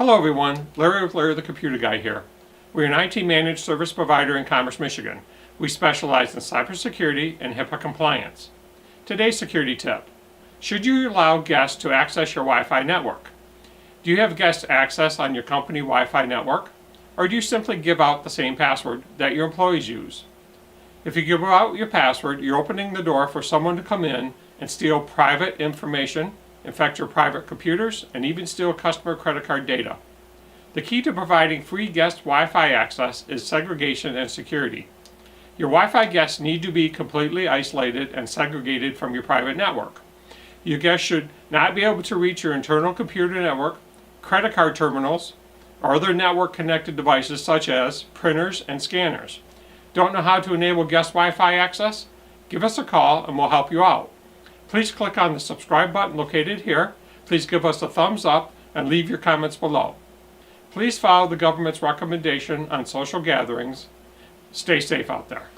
Hello everyone, Larry with Larry the Computer Guy here. We're an IT managed service provider in Commerce, Michigan. We specialize in cybersecurity and HIPAA compliance. Today's security tip. Should you allow guests to access your Wi-Fi network? Do you have guest access on your company Wi-Fi network? Or do you simply give out the same password that your employees use? If you give out your password, you're opening the door for someone to come in and steal private information, infect your private computers, and even steal customer credit card data. The key to providing free guest Wi-Fi access is segregation and security. Your Wi-Fi guests need to be completely isolated and segregated from your private network. Your guests should not be able to reach your internal computer network, credit card terminals, or other network-connected devices such as printers and scanners. Don't know how to enable guest Wi-Fi access? Give us a call and we'll help you out. Please click on the subscribe button located here. Please give us a thumbs up and leave your comments below. Please follow the government's recommendation on social gatherings. Stay safe out there.